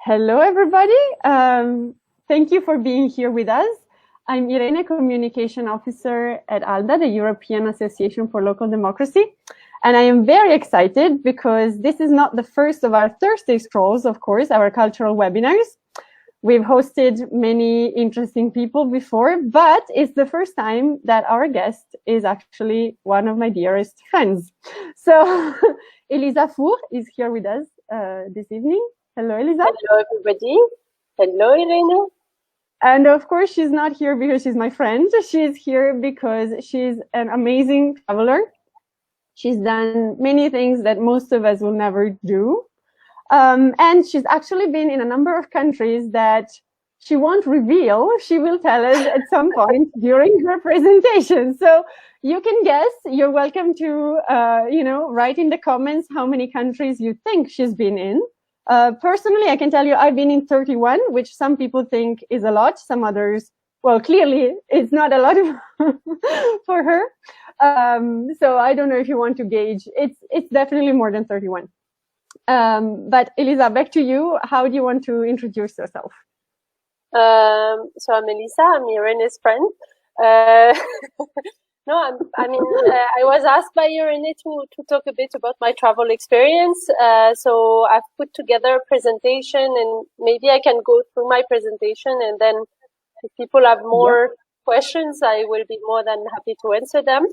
Hello, everybody. Thank you for being here with us. I'm Irene, Communication Officer at ALDA, the European Association for Local Democracy. And I am very excited because this is not the first of our Thursday Strolls, of course, our cultural webinars. We've hosted many interesting people before, but it's the first time that our guest is actually one of my dearest friends. So Elisa Four is here with us this evening. Hello, Elisa. Hello, everybody. Hello, Irene. And of course, she's not here because she's my friend. She's here because she's an amazing traveler. She's done many things that most of us will never do. And she's actually been in a number of countries that she won't reveal. She will tell us at some point during her presentation. So you can guess. You're welcome to, write in the comments how many countries you think she's been in. Personally, I can tell you I've been in 31, which some people think is a lot. Some others, well, clearly it's not a lot for her. So I don't know if you want to gauge. It's definitely more than 31. But Elisa, back to you. How do you want to introduce yourself? So I'm Elisa. I'm Irene's friend. I was asked by Irene to talk a bit about my travel experience. So I've put together a presentation, and maybe I can go through my presentation, and then if people have more questions, I will be more than happy to answer them.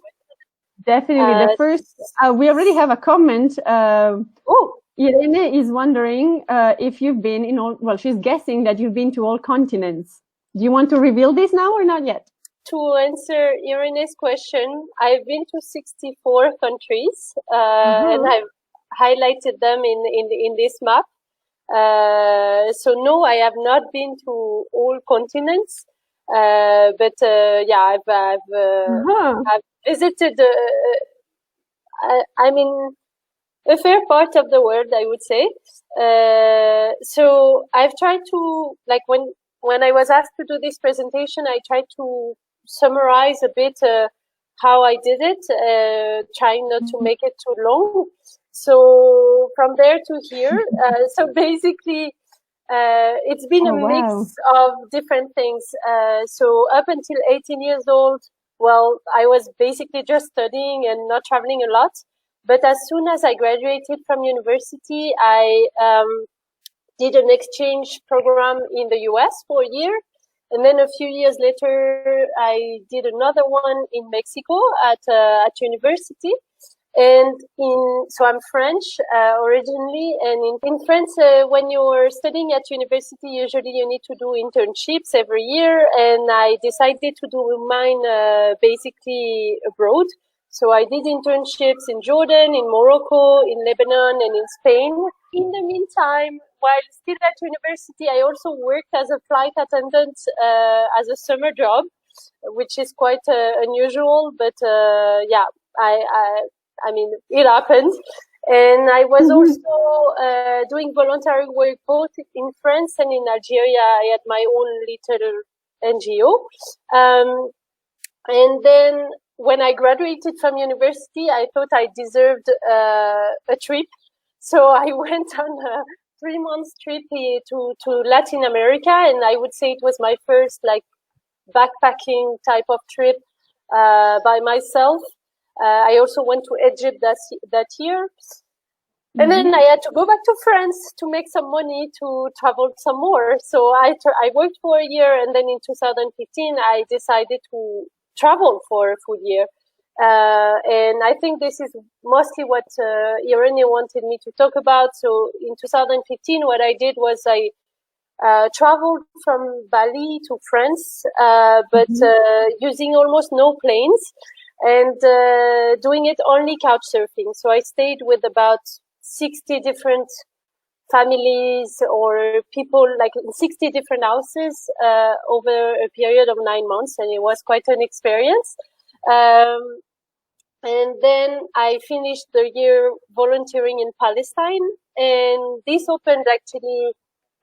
Definitely. The first, we already have a comment. Irene is wondering if you've been in all, well, she's guessing that you've been to all continents. Do you want to reveal this now or not yet? To answer Irene's question, I've been to 64 countries, and I've highlighted them in this map. So no, I have not been to all continents, but I've visited. A fair part of the world, I would say. So I've tried to, like, when I was asked to do this presentation, I tried to summarize a bit how I did it, trying not to make it too long. So from there to here, so basically, it's been a mix of different things. So up until 18 years old, well, I was basically just studying and not traveling a lot. But as soon as I graduated from university, I did an exchange program in the US for a year. And then a few years later, I did another one in Mexico at university. And so I'm French originally. And in France, when you're studying at university, usually you need to do internships every year. And I decided to do mine basically abroad. So I did internships in Jordan, in Morocco, in Lebanon, and in Spain. In the meantime, while still at university, I also worked as a flight attendant as a summer job, which is quite unusual. But I mean, it happened. And I was also doing voluntary work both in France and in Algeria. I had my own little NGO. And then when I graduated from university, I thought I deserved a trip. So I went on a 3-month trip to Latin America. And I would say it was my first backpacking type of trip by myself. I also went to Egypt that year. And then I had to go back to France to make some money to travel some more. So I worked for a year. And then in 2015, I decided to travel for a full year. And I think this is mostly what Irene wanted me to talk about. So in 2015, what I did was I traveled from Bali to France, but using almost no planes and doing it only couchsurfing. So I stayed with about 60 different families or people, like in 60 different houses over a period of 9 months, and it was quite an experience. And then I finished the year volunteering in Palestine, and this opened actually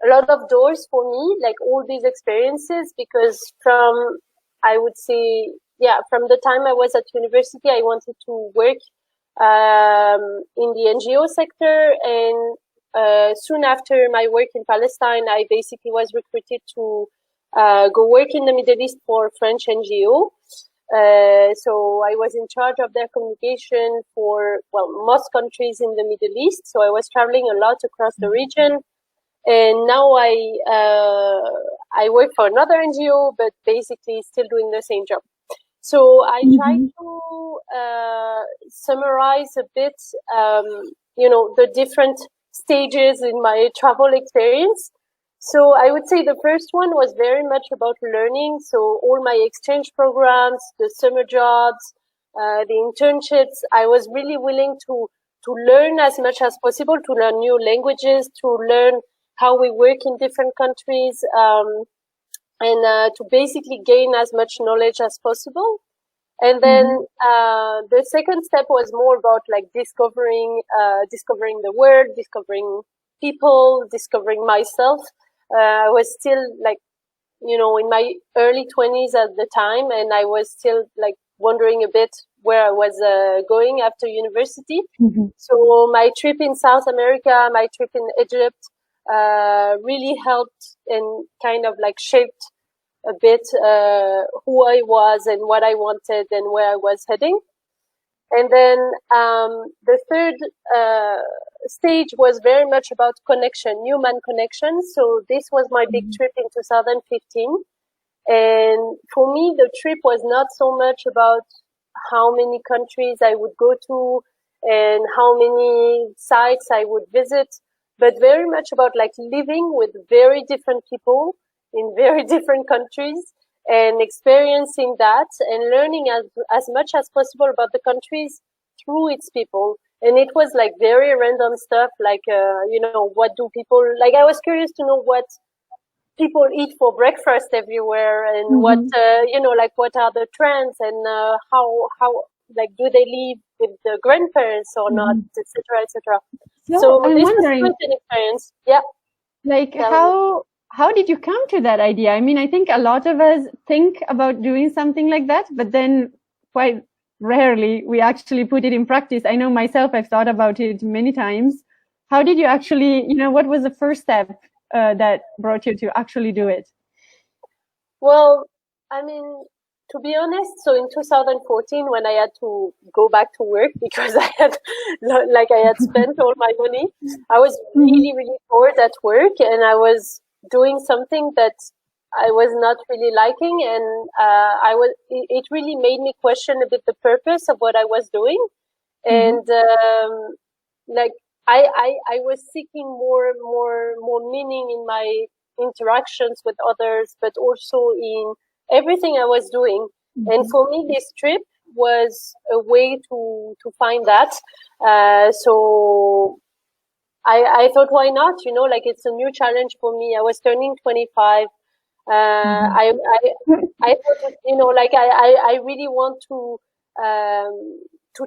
a lot of doors for me, like all these experiences, because from the time I was at university, I wanted to work in the NGO sector, and soon after my work in Palestine, I basically was recruited to go work in the Middle East for a French NGO. So I was in charge of their communication for, well, most countries in the Middle East. So I was traveling a lot across the region. And now I work for another NGO, but basically still doing the same job. So I try to summarize a bit, the different stages in my travel experience. So I would say the first one was very much about learning. So all my exchange programs, the summer jobs, the internships, I was really willing to learn as much as possible, to learn new languages, to learn how we work in different countries, and to basically gain as much knowledge as possible. And then the second step was more about like discovering the world, discovering people, discovering myself. I was still like, in my early 20s at the time, and I was still like wondering a bit where I was going after university. So my trip in South America, my trip in Egypt, really helped and kind of like shaped a bit who I was and what I wanted and where I was heading. And then the third stage was very much about connection, human connection. So this was my big trip in 2015. And for me, the trip was not so much about how many countries I would go to and how many sites I would visit, but very much about like living with very different people in very different countries and experiencing that and learning as much as possible about the countries through its people. And it was like very random stuff, like, what do people, like I was curious to know what people eat for breakfast everywhere and what, what are the trends and how, like, do they live with the grandparents or not, etc., etc. So I'm this wondering, was an experience. Yeah. Like, how did you come to that idea? I mean, I think a lot of us think about doing something like that, but then quite rarely we actually put it in practice. I know myself, I've thought about it many times. How did you actually, what was the first step that brought you to actually do it? Well, I mean, to be honest, so in 2014, when I had to go back to work because I had spent all my money, I was really, really bored at work, and I was doing something that I was not really liking, and it really made me question a bit the purpose of what I was doing, and I was seeking more meaning in my interactions with others, but also in everything I was doing. And for me, this trip was a way to find that. So I thought, why not? Like, it's a new challenge for me. I was turning 25. I thought, like, I really want to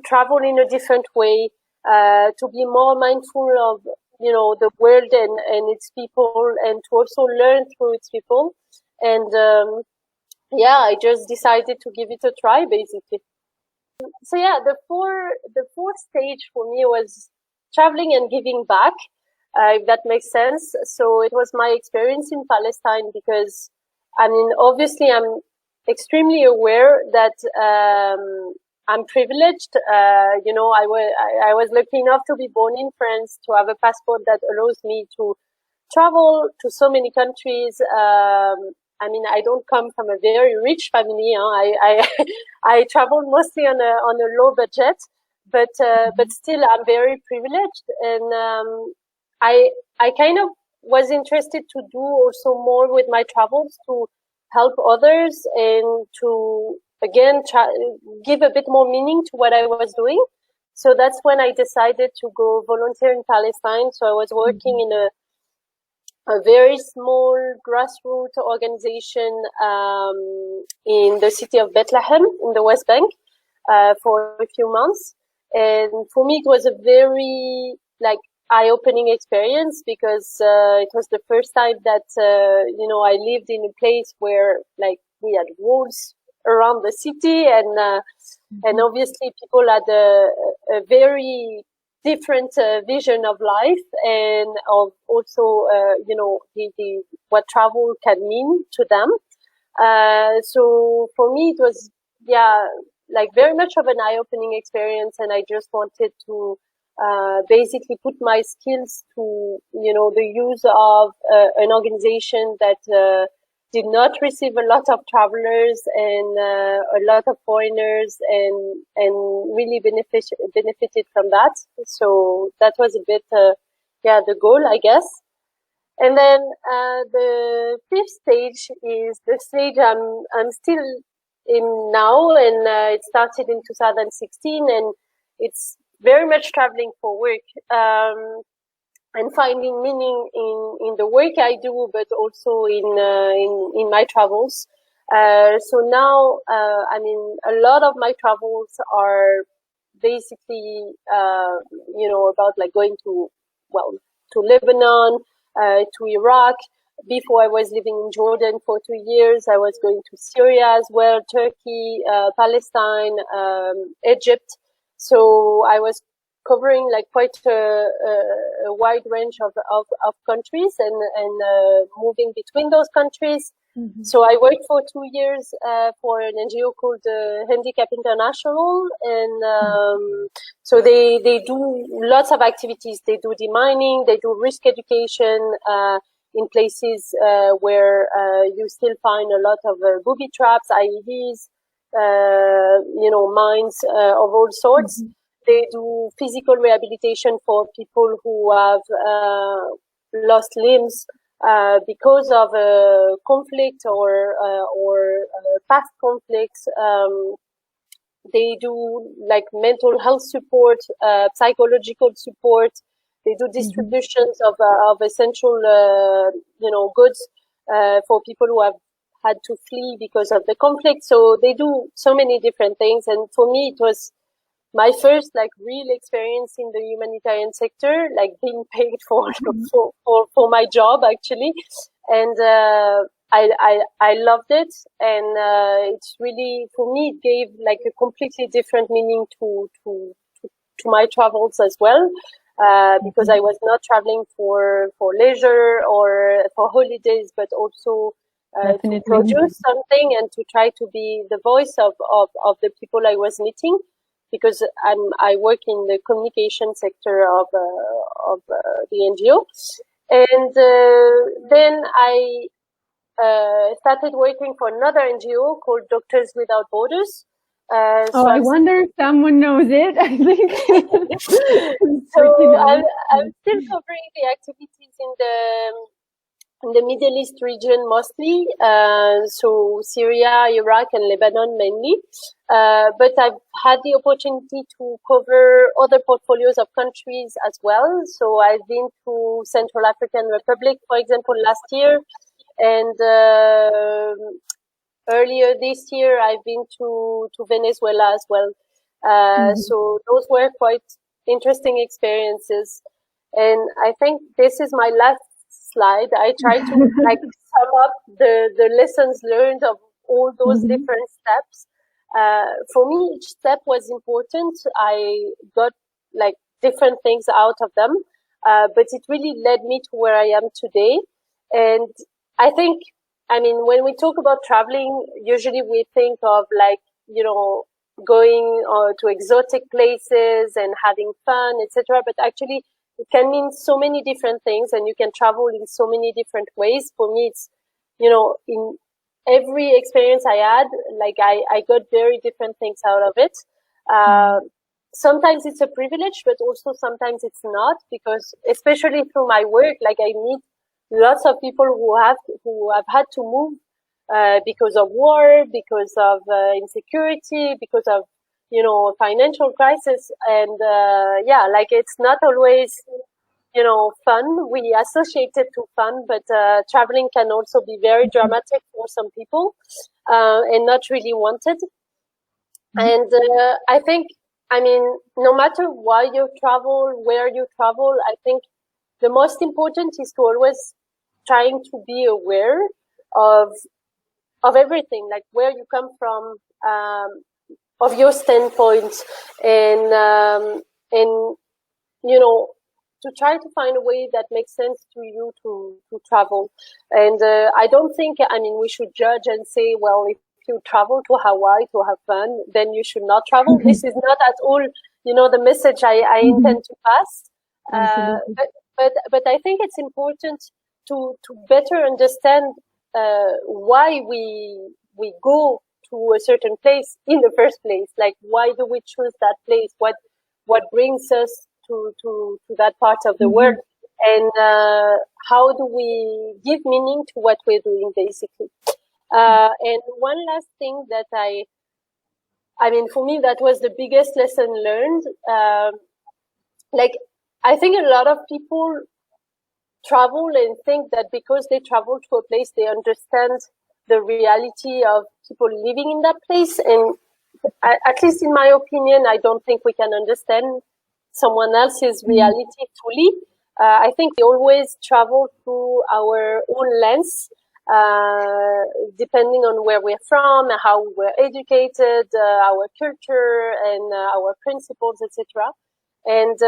travel in a different way, to be more mindful of, the world and its people, and to also learn through its people. And, I just decided to give it a try, basically. So the fourth stage for me was traveling and giving back, if that makes sense. So it was my experience in Palestine, because, I mean, obviously I'm extremely aware that I'm privileged. I was lucky enough to be born in France, to have a passport that allows me to travel to so many countries. I mean, I don't come from a very rich family. I travel mostly on a low budget, but still I'm very privileged, and I kind of was interested to do also more with my travels to help others and to again give a bit more meaning to what I was doing. So that's when I decided to go volunteer in Palestine. So I was working in a very small grassroots organization in the city of Bethlehem in the West Bank for a few months. And for me, it was a very eye-opening experience, because it was the first time that I lived in a place where we had walls around the city, and obviously people had a very different vision of life and of also, what travel can mean to them. So for me, it was, like very much of an eye-opening experience, and I just wanted to basically put my skills to, the use of an organization that did not receive a lot of travelers and a lot of foreigners, and really benefited from that. So that was a bit, the goal, I guess. And then the fifth stage is the stage I'm still in now, and it started in 2016, and it's very much traveling for work, and finding meaning in the work I do, but also in my travels. So now, a lot of my travels are basically, about like going to Lebanon, to Iraq. Before I was living in Jordan for 2 years, I was going to Syria as well, Turkey, Palestine, Egypt. So I was covering like quite a wide range of countries and moving between those countries. Mm-hmm. So I worked for 2 years for an NGO called Handicap International, and so they do lots of activities. They do demining, they do risk education in places where you still find a lot of booby traps, IEDs, mines of all sorts. Mm-hmm. They do physical rehabilitation for people who have lost limbs because of conflict or past conflicts. They do like mental health support, psychological support. They do distributions of essential, goods for people who have had to flee because of the conflict. So they do so many different things. And for me, it was my first like real experience in the humanitarian sector, like being paid for my job actually, and I loved it, and it's really, for me, it gave like a completely different meaning to my travels as well, because I was not traveling for leisure or for holidays, but also to produce something and to try to be the voice of the people I was meeting. Because I work in the communication sector of the NGO, and then I started working for another NGO called Doctors Without Borders. So I wonder if someone knows it. I think. So I'm still covering the activities in the Middle East region mostly, so Syria, Iraq, and Lebanon mainly. But I've had the opportunity to cover other portfolios of countries as well. So I've been to Central African Republic, for example, last year, and earlier this year I've been to Venezuela as well. So those were quite interesting experiences. And I think this is my last slide. I try to like sum up the lessons learned of all those different steps. For me, each step was important. I got like different things out of them, but it really led me to where I am today. And I think, when we talk about traveling, usually we think of like, going to exotic places and having fun, etc. But actually, it can mean so many different things, and you can travel in so many different ways. For me, it's, in every experience I had, like I got very different things out of it. Sometimes it's a privilege, but also sometimes it's not, because especially through my work, like I meet lots of people who have had to move because of war, because of insecurity, because of financial crisis, and like it's not always fun. We associate it to fun, but traveling can also be very dramatic for some people, and not really wanted. And I think, no matter why you travel, where you travel, I think the most important is to always trying to be aware of everything, like where you come from, of your standpoint, and to try to find a way that makes sense to you to travel. And I don't think, we should judge and say, well, if you travel to Hawaii to have fun, then you should not travel. Mm-hmm. This is not at all, the message I intend to pass. But I think it's important to better understand why we go to a certain place in the first place. Like, why do we choose that place? What brings us to that part of the world? And how do we give meaning to what we're doing, basically? And one last thing that for me, that was the biggest lesson learned. I think a lot of people travel and think that because they travel to a place, they understand the reality of people living in that place. And at least in my opinion, I don't think we can understand someone else's reality fully. I think we always travel through our own lens, depending on where we're from, how we're educated, our culture, and our principles, etc. And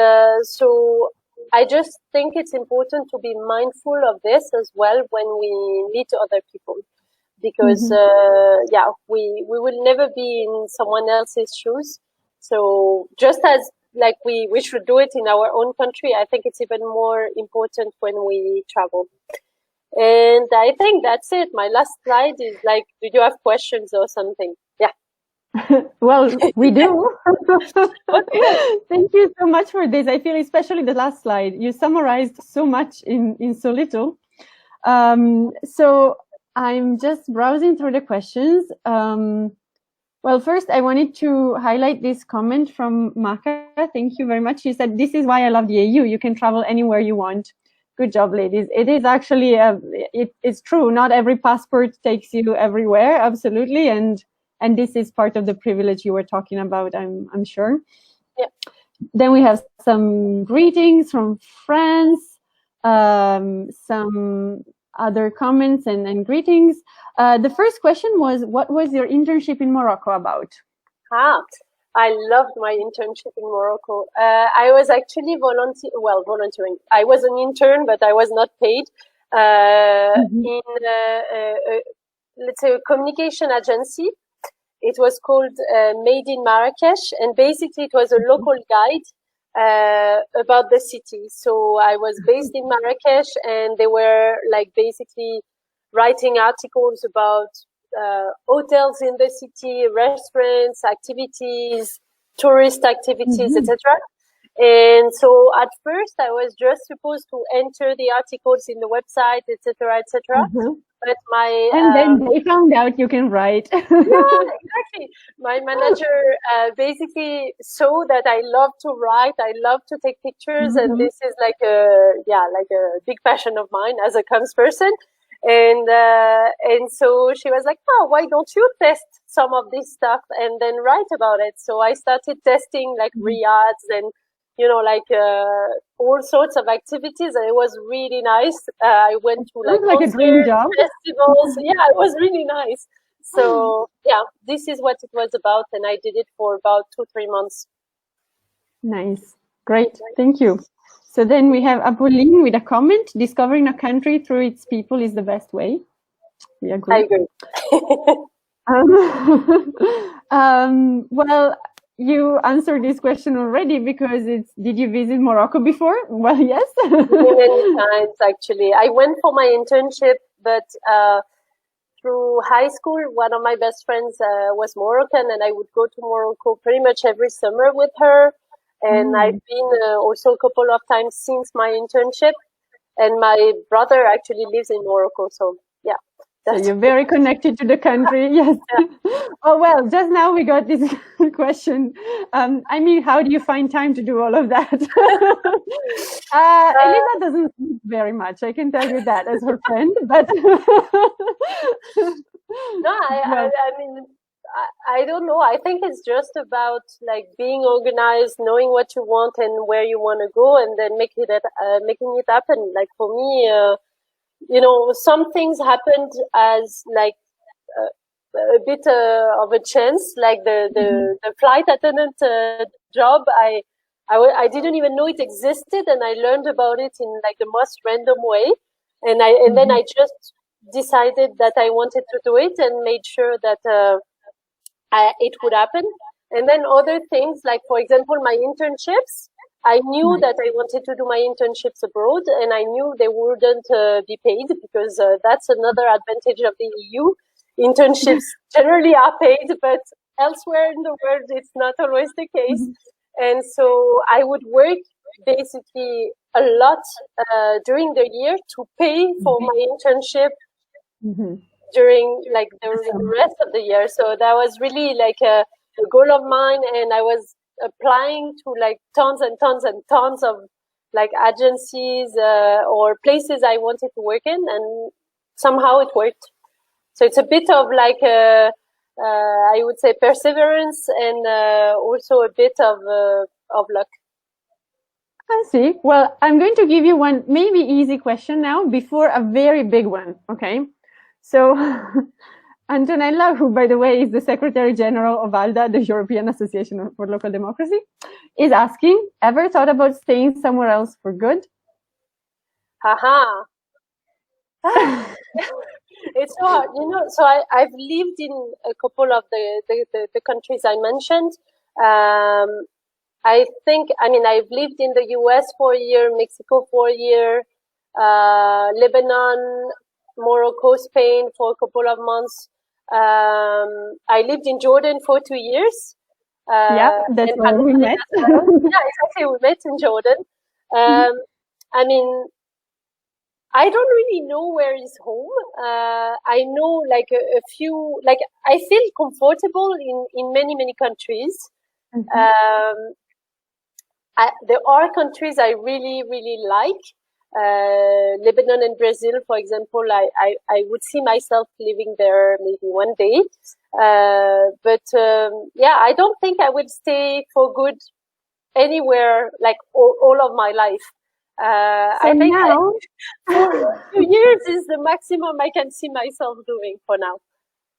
so I just think it's important to be mindful of this as well when we meet other people, because we will never be in someone else's shoes. So just as we should do it in our own country, I think it's even more important when we travel. And I think that's it. My last slide is do you have questions or something? Yeah. Well, we do. Thank you so much for this. I feel especially the last slide. You summarized so much in so little. So I'm just browsing through the questions. Well, first, I wanted to highlight this comment from Maka. Thank you very much. She said, "This is why I love the AU. You can travel anywhere you want." Good job, ladies. It is actually, it's true. Not every passport takes you everywhere, absolutely. And this is part of the privilege you were talking about, I'm sure. Yeah. Then we have some greetings from France, some other comments and greetings. The first question was, what was your internship in Morocco about? I loved my internship in Morocco. I was actually volunteering. I was an intern, but I was not paid in, let's say, a communication agency. It was called Made in Marrakesh, and basically it was a local guide about the city. So I was based in Marrakesh, and they were basically writing articles about hotels in the city, restaurants, activities, tourist activities, etc. And so at first I was just supposed to enter the articles in the website, etc., etc. But and then they found out you can write. Yeah, exactly. My manager basically saw that I love to write, I love to take pictures, and this is like a big passion of mine as a comms person. And so she was like, "Oh, why don't you test some of this stuff and then write about it?" So I started testing riads and all sorts of activities, and it was really nice. I went to a dream job. festivals. Yeah, it was really nice. So yeah, this is what it was about, and I did it for about 2-3 months. Nice, great, thank you. So then we have Apolline with a comment: "Discovering a country through its people is the best way." We agree. I agree. Well, you answered this question already, because did you visit Morocco before? Well, yes. Many times, actually. I went for my internship, but through high school, one of my best friends was Moroccan, and I would go to Morocco pretty much every summer with her. And I've been also a couple of times since my internship. And my brother actually lives in Morocco, so yeah. So you're very connected to the country, yes. Yeah. Oh, well, just now we got this question. How do you find time to do all of that? Elena doesn't sleep very much, I can tell you that as her friend, but... No, I don't know. I think it's just about being organized, knowing what you want and where you want to go, and then making it happen. For me, some things happened as a bit of a chance, the flight attendant job. I I didn't even know it existed, and I learned about it in like the most random way. And then I just decided that I wanted to do it and made sure that it would happen. And then other things, like for example, my internships, I knew that I wanted to do my internships abroad, and I knew they wouldn't be paid, because that's another advantage of the EU. Internships generally are paid, but elsewhere in the world, it's not always the case. And so I would work basically a lot during the year to pay for my internship during like the rest of the year. So that was really like a goal of mine, and I was applying to like tons and tons and tons of like agencies or places I wanted to work in, and somehow it worked. So it's a bit of like I would say perseverance, and also a bit of luck. I see. Well, I'm going to give you one maybe easy question now before a very big one. Okay. So Antonella, who by the way is the Secretary General of ALDA, the European Association for Local Democracy, is asking, ever thought about staying somewhere else for good? Haha. It's hard, so I've lived in a couple of the countries I mentioned. I think, I've lived in the US for a year, Mexico for a year, Lebanon, Morocco, Spain for a couple of months. I lived in Jordan for 2 years. That's where we met. Yeah, exactly. We met in Jordan. I don't really know where is home. I know like a few, like I feel comfortable in many, many countries. There are countries I really, really like. Lebanon and Brazil, for example, I would see myself living there maybe one day. But I don't think I would stay for good anywhere like all of my life. I think now, 2 years is the maximum I can see myself doing for now.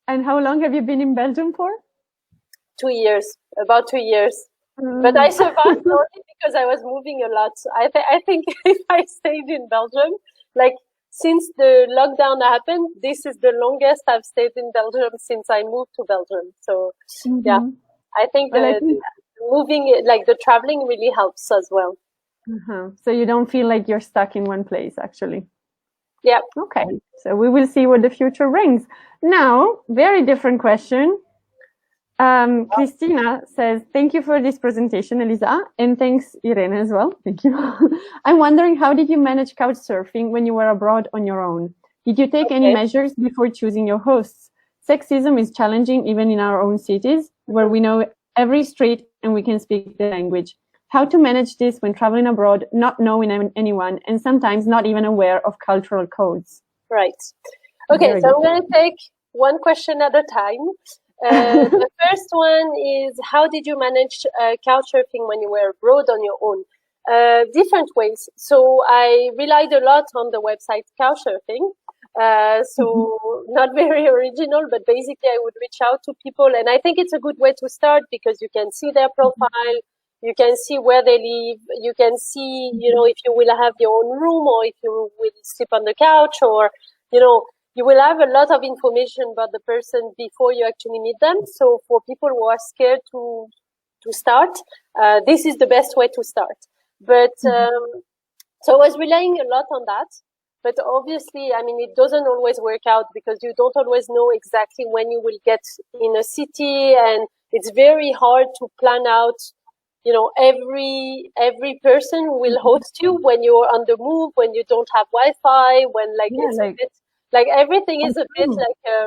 And how long have you been in Belgium for? 2 years, about 2 years. But I survived only because I was moving a lot. I think if I stayed in Belgium, like since the lockdown happened, this is the longest I've stayed in Belgium since I moved to Belgium. So yeah, I think moving, like the traveling really helps as well. So you don't feel like you're stuck in one place, actually. Yeah. Okay. So we will see what the future brings. Now, very different question. Christina says, thank you for this presentation, Elisa, and thanks, Irene, as well. Thank you. I'm wondering, how did you manage couchsurfing when you were abroad on your own? Did you take any measures before choosing your hosts? Sexism is challenging even in our own cities, where we know every street and we can speak the language. How to manage this when traveling abroad, not knowing anyone, and sometimes not even aware of cultural codes? Right. Okay, so I'm going to take one question at a time. The first one is, how did you manage couchsurfing when you were abroad on your own? Different ways. So I relied a lot on the website couchsurfing. So not very original, but basically I would reach out to people, and I think it's a good way to start because you can see their profile, you can see where they live, you can see, if you will have your own room or if you will sleep on the couch, or, you will have a lot of information about the person before you actually meet them. So for people who are scared to start, this is the best way to start. But so I was relying a lot on that. But obviously, it doesn't always work out because you don't always know exactly when you will get in a city, and it's very hard to plan out, every person who will host you when you're on the move, when you don't have Wi-Fi, when it's a bit, like everything is a bit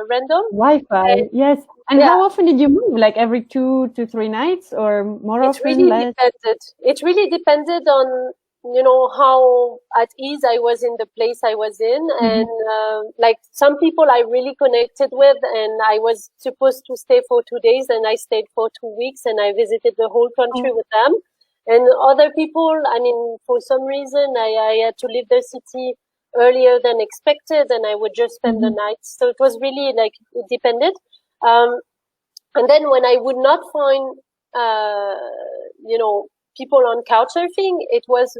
random. Wi-Fi, yes. And how often did you move? Like every 2 to 3 nights, or more often? It really depended on, how at ease I was in the place I was in. And like some people I really connected with, and I was supposed to stay for 2 days and I stayed for 2 weeks and I visited the whole country with them. And other people, for some reason I had to leave the city earlier than expected, and I would just spend the night. So it was really like, it depended. And then when I would not find, people on couchsurfing, it was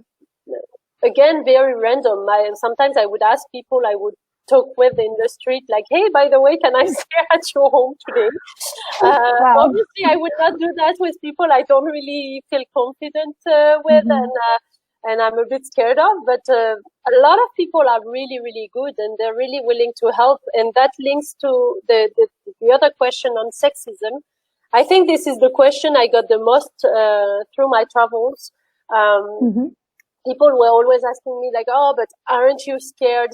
again very random. Sometimes I would ask people I would talk with in the street, like, "Hey, by the way, can I stay at your home today?" Wow. Obviously, I would not do that with people I don't really feel confident with, and I'm a bit scared of. But a lot of people are really, really good, and they're really willing to help. And that links to the other question on sexism. I think this is the question I got the most through my travels. People were always asking me, like, "Oh, but aren't you scared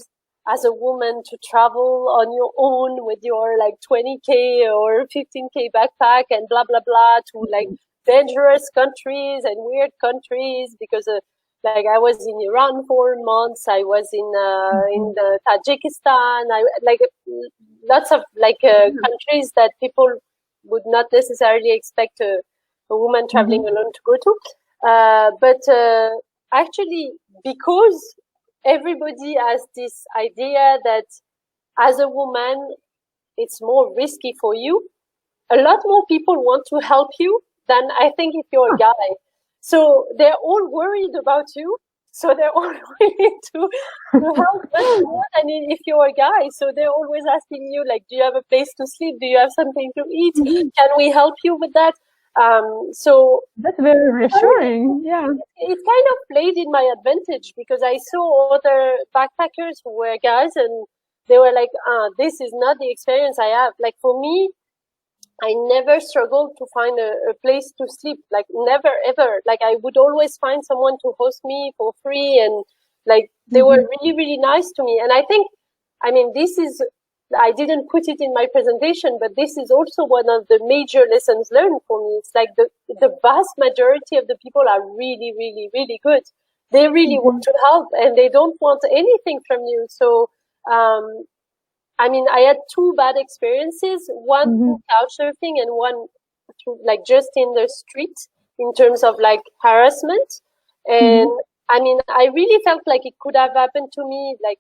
as a woman to travel on your own with your like 20K or 15K backpack and blah, blah, blah to like dangerous countries and weird countries?" Because like I was in Iran for months, I was in Tajikistan, like lots of like countries that people would not necessarily expect a woman traveling alone to go to. But actually, because everybody has this idea that as a woman, it's more risky for you, a lot more people want to help you than I think if you're a guy. So they're all worried about you. So they're all willing to help much more than if you're a guy. So they're always asking you, like, "Do you have a place to sleep? Do you have something to eat? Can we help you with that?" So that's very reassuring. Yeah, it kind of played in my advantage because I saw other backpackers who were guys, and they were like, "This is not the experience I have." Like for me, I never struggled to find a place to sleep. Like never ever. Like I would always find someone to host me for free, and like they were really, really nice to me. And I think, I mean, this is, I didn't put it in my presentation, but this is also one of the major lessons learned for me. It's like the vast majority of the people are really, really, really good. They really want to help, and they don't want anything from you. So, I mean, I had two bad experiences, one through couchsurfing and one through like just in the street in terms of like harassment. And I mean, I really felt like it could have happened to me like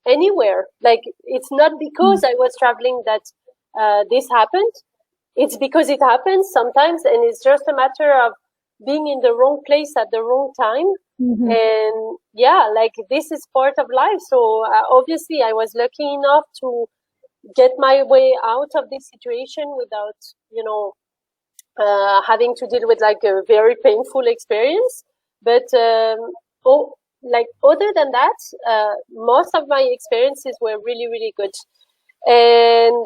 anywhere. Like it's not because I was traveling that this happened. It's because it happens sometimes, and it's just a matter of being in the wrong place at the wrong time. And yeah, like this is part of life. So obviously I was lucky enough to get my way out of this situation without, you know, having to deal with like a very painful experience. But like other than that, most of my experiences were really, really good. And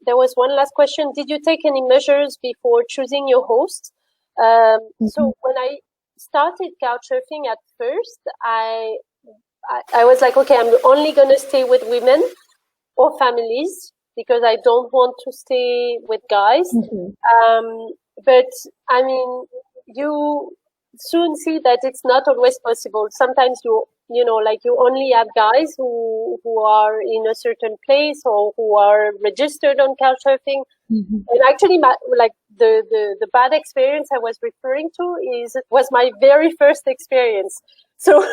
there was one last question. Did you take any measures before choosing your host? So when I started couchsurfing at first, I was like, okay, I'm only going to stay with women or families because I don't want to stay with guys. But I mean, you soon see that it's not always possible. Sometimes you know, like you only have guys who are in a certain place or who are registered on couchsurfing. And actually, like the bad experience I was referring to was my very first experience. So,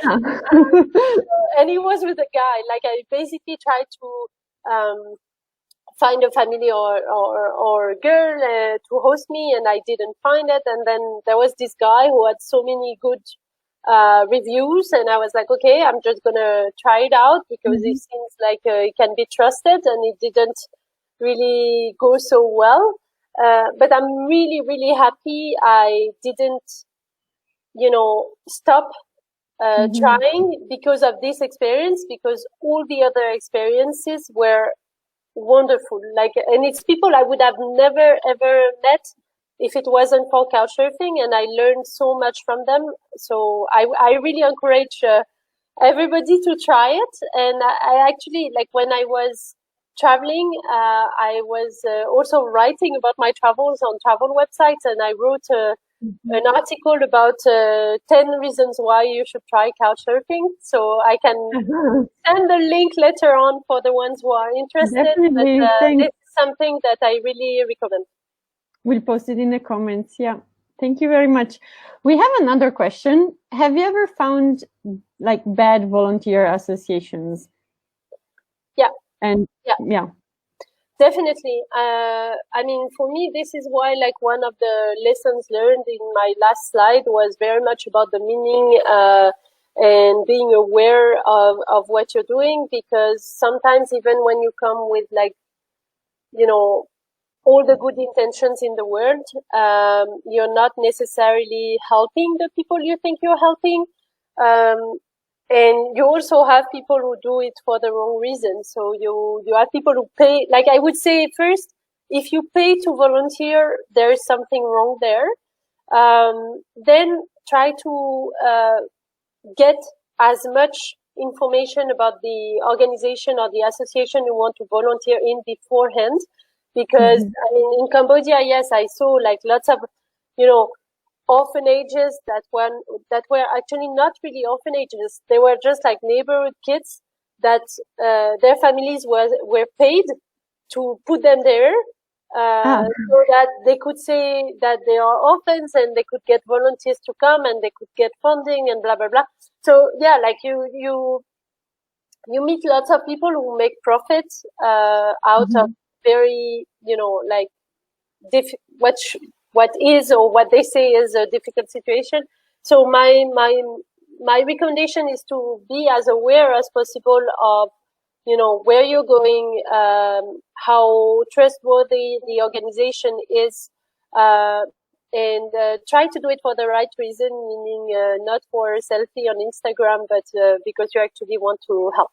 and it was with a guy. Like I basically tried to find a family or a girl to host me, and I didn't find it. And then there was this guy who had so many good reviews, and I was like, okay, I'm just gonna try it out because it seems like it can be trusted, and it didn't really go so well. But I'm really, really happy I didn't, you know, stop trying because of this experience, because all the other experiences were wonderful. Like, and it's people I would have never ever met if it wasn't for couchsurfing, and I learned so much from them. So I really encourage everybody to try it. And I actually, like when I was traveling, I was also writing about my travels on travel websites, and I wrote an article about 10 reasons why you should try couchsurfing. So I can send the link later on for the ones who are interested. Definitely. But this is something that I really recommend. We'll post it in the comments. Yeah. Thank you very much. We have another question. Have you ever found like bad volunteer associations? Yeah. And yeah. Definitely. I mean, for me, this is why, like, one of the lessons learned in my last slide was very much about the meaning and being aware of what you're doing, because sometimes even when you come with, like, you know, all the good intentions in the world, you're not necessarily helping the people you think you're helping. Um, and you also have people who do it for the wrong reason. So you have people who pay, like, I would say, first, if you pay to volunteer, there is something wrong there. Then try to get as much information about the organization or the association you want to volunteer in beforehand. Because I mean, in Cambodia, yes, I saw, like, lots of, you know, orphanages that were actually not really orphanages. They were just like neighborhood kids that their families were paid to put them there, so that they could say that they are orphans, and they could get volunteers to come, and they could get funding, and blah blah blah. So yeah, like, you meet lots of people who make profits out of very, like, what is, or what they say is, a difficult situation. So my recommendation is to be as aware as possible of, where you're going, how trustworthy the organization is, and try to do it for the right reason, meaning not for a selfie on Instagram, but because you actually want to help.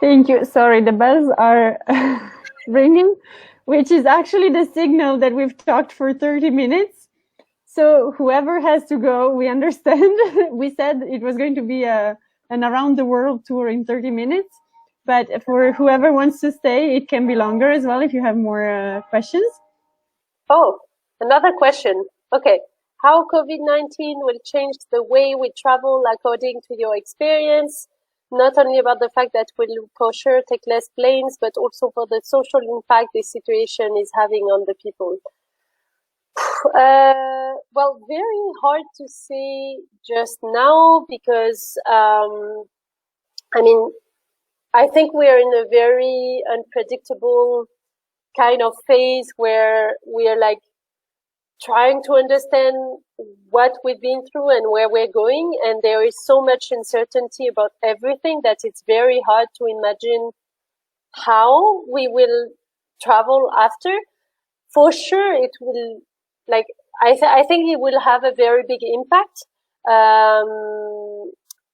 Thank you. Sorry, the bells are ringing, which is actually the signal that we've talked for 30 minutes. So whoever has to go, we understand. We said it was going to be an around the world tour in 30 minutes. But for whoever wants to stay, it can be longer as well if you have more questions. Oh, another question. Okay. How COVID-19 will change the way we travel according to your experience? Not only about the fact that we'll for sure take less planes, but also for the social impact this situation is having on the people. Well, very hard to say just now, because, I mean, I think we're in a very unpredictable kind of phase where we are, like, trying to understand what we've been through and where we're going. And there is so much uncertainty about everything that it's very hard to imagine how we will travel after. For sure, it will, like, I think it will have a very big impact.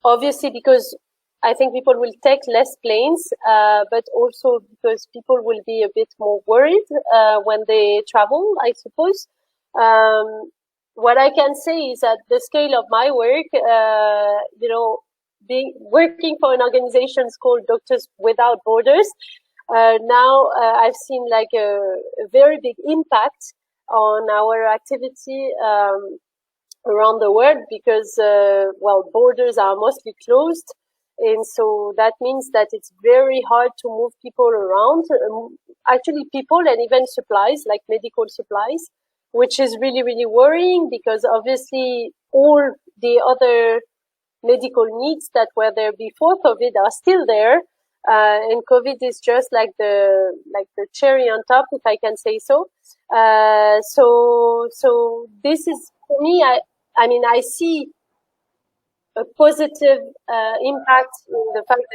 Obviously, because I think people will take less planes, but also because people will be a bit more worried when they travel, I suppose. What I can say is that the scale of my work, working for an organization called Doctors Without Borders, now I've seen, like, a very big impact on our activity around the world, because, borders are mostly closed. And so that means that it's very hard to move people around, actually people and even supplies, like medical supplies, which is really, really worrying, because obviously all the other medical needs that were there before COVID are still there. And COVID is just like the cherry on top, if I can say so. So this is, for me, I mean, I see a positive impact in the fact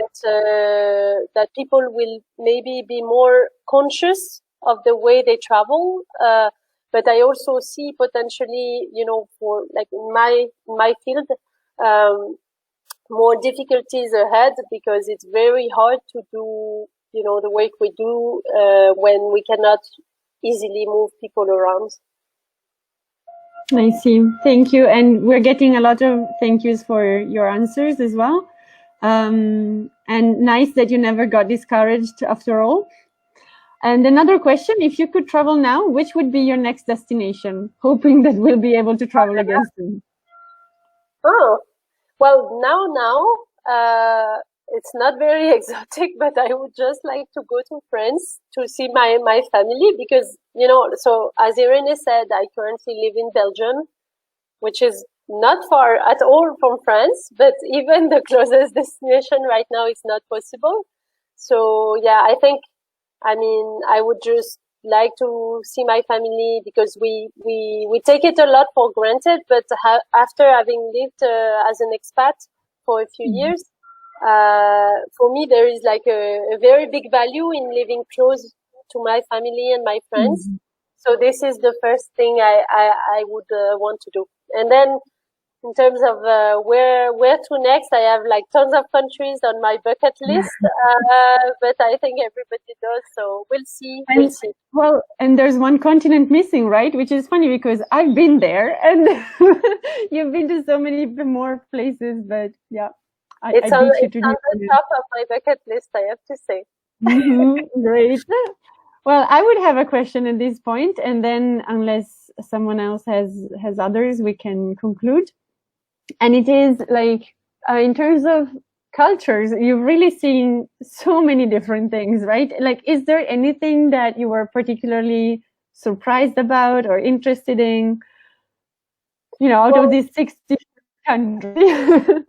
that people will maybe be more conscious of the way they travel. But I also see potentially, for, like, in my field, more difficulties ahead, because it's very hard to do, the work we do when we cannot easily move people around. I see. Thank you. And we're getting a lot of thank yous for your answers as well. And nice that you never got discouraged after all. And another question, if you could travel now, which would be your next destination? Hoping that we'll be able to travel again soon. Oh, well, now, it's not very exotic, but I would just like to go to France to see my family, because, so as Irene said, I currently live in Belgium, which is not far at all from France, but even the closest destination right now is not possible. So yeah, I think, I mean, I would just like to see my family because we take it a lot for granted. But after having lived as an expat for a few years, for me, there is like a very big value in living close to my family and my friends. So this is the first thing I would want to do. And then in terms of where to next, I have like tons of countries on my bucket list, but I think everybody does. So we'll see. We'll see. Well, and there's one continent missing, right? Which is funny because I've been there, and you've been to so many more places. But yeah, it's on the top of my bucket list, I have to say. Great. Well, I would have a question at this point, and then unless someone else has others, we can conclude. And it is like, in terms of cultures, you've really seen so many different things, right? Like, is there anything that you were particularly surprised about or interested in, out of these 60 countries?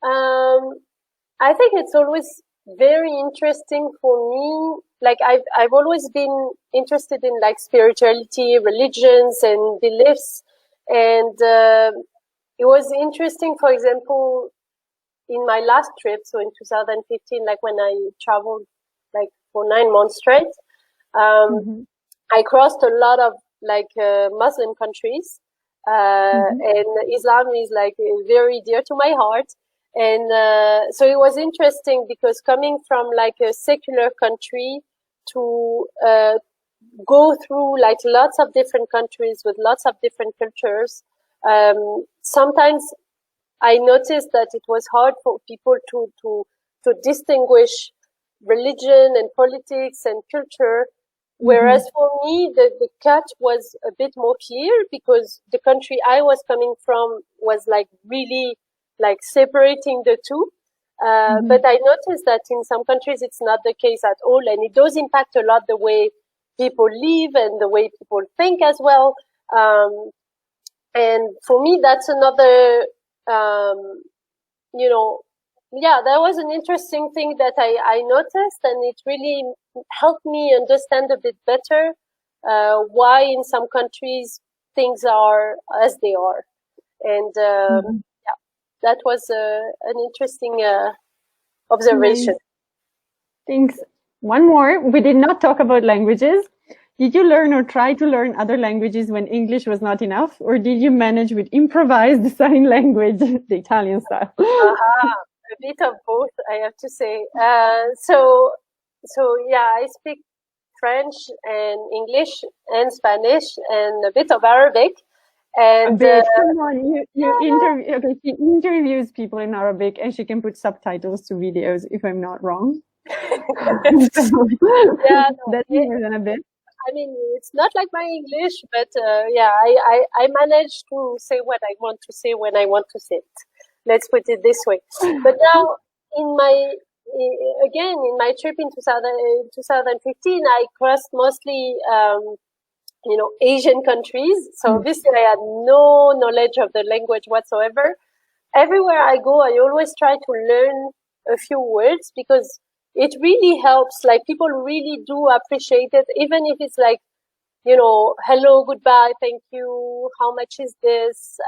I think it's always very interesting for me. Like, I've always been interested in like spirituality, religions, and beliefs, and it was interesting, for example, in my last trip, so in 2015, like when I traveled like for 9 months straight, I crossed a lot of like Muslim countries, and Islam is like very dear to my heart. And so it was interesting because coming from like a secular country to go through like lots of different countries with lots of different cultures, sometimes I noticed that it was hard for people to distinguish religion and politics and culture, whereas for me the cut was a bit more clear because the country I was coming from was like really like separating the two. But I noticed that in some countries it's not the case at all, and it does impact a lot the way people live and the way people think as well. And for me, that's another, that was an interesting thing that I noticed, and it really helped me understand a bit better why in some countries things are as they are. And that was an interesting observation. Thanks. One more. We did not talk about languages. Did you learn or try to learn other languages when English was not enough, or did you manage with improvised sign language, the Italian style? A bit of both, I have to say. So yeah, I speak French and English and Spanish and a bit of Arabic. And come on, she interviews people in Arabic, and she can put subtitles to videos, if I'm not wrong. That's more than a bit. I mean, it's not like my English, but I manage to say what I want to say when I want to say it. Let's put it this way. But now, in my trip in 2015, I crossed mostly, Asian countries. So obviously, I had no knowledge of the language whatsoever. Everywhere I go, I always try to learn a few words because it really helps. Like, people really do appreciate it, even if it's like, hello, goodbye, thank you, how much is this,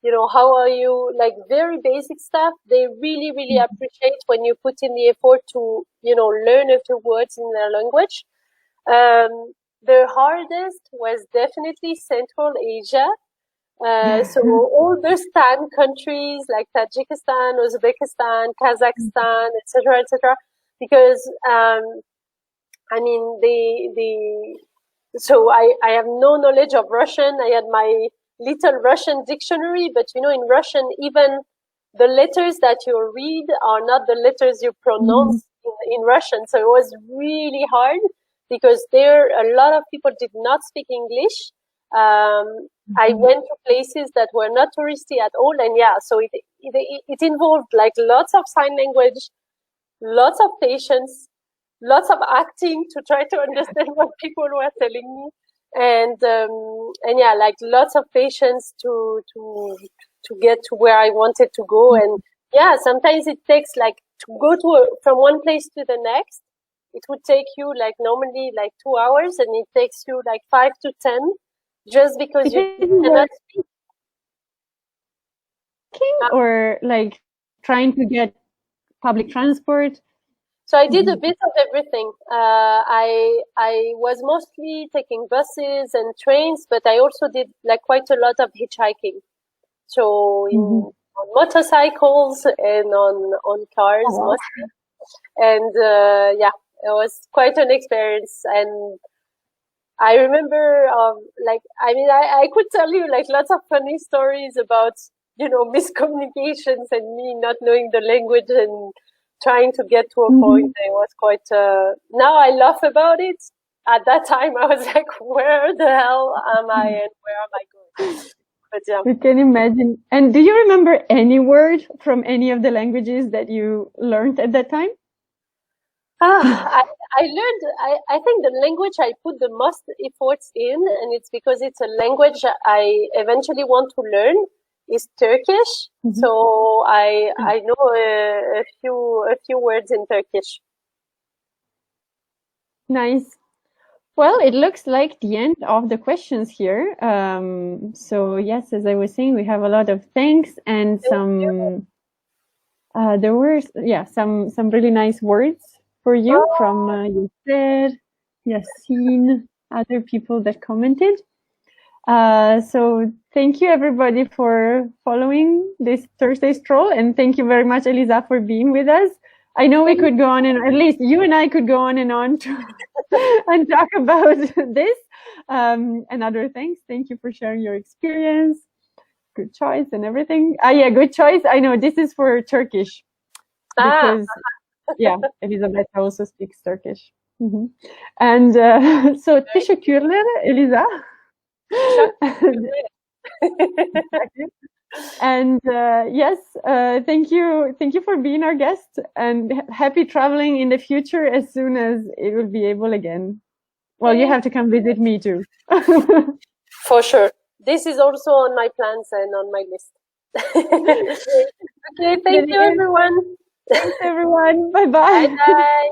how are you, like very basic stuff. They really, really appreciate when you put in the effort to, learn a few words in their language. The hardest was definitely Central Asia. So all the Stan countries like Tajikistan, Uzbekistan, Kazakhstan, etc., because so I have no knowledge of Russian. I had my little Russian dictionary, but in Russian, even the letters that you read are not the letters you pronounce in Russian. So it was really hard because a lot of people did not speak English. I went to places that were not touristy at all, and so it involved like lots of sign language, lots of patience, lots of acting to try to understand what people were telling me, and like lots of patience to get to where I wanted to go, and Yeah, sometimes it takes like to go from one place to the next. It would take you like normally like 2 hours, and it takes you like 5 to 10, just because you Because you were cannot speak. working or like trying to get public transport. So I did a bit of everything. I was mostly taking buses and trains, but I also did like quite a lot of hitchhiking. So on motorcycles and on cars Oh, wow. mostly. And yeah, it was quite an experience. And I remember, I could tell you like lots of funny stories about, miscommunications and me not knowing the language and trying to get to a point. It was quite, now I laugh about it. At that time, I was like, where the hell am I and where am I going? But yeah. I can imagine. And do you remember any word from any of the languages that you learned at that time? I learned, I think the language I put the most efforts in, and it's because it's a language I eventually want to learn, is Turkish. So I know a few words in Turkish. Nice. Well, it looks like the end of the questions here. So yes, as I was saying, we have a lot of thanks and some. There were some really nice words for you from Yasser, Yassine, other people that commented. So thank you everybody for following this Thursday Stroll, and thank you very much, Elisa, for being with us. I know we could go on, and at least you and I could go on to and talk about this and other things. Thank you for sharing your experience. Good choice and everything. Yeah, good choice. I know this is for Turkish because Elizabeth also speaks Turkish. And so teşekkürler Eliza. And yes, thank you for being our guest, and happy traveling in the future as soon as it will be able again. Well, you have to come visit me too. For sure. This is also on my plans and on my list. Okay, thank you everyone. Thanks everyone. Bye-bye. Bye-bye.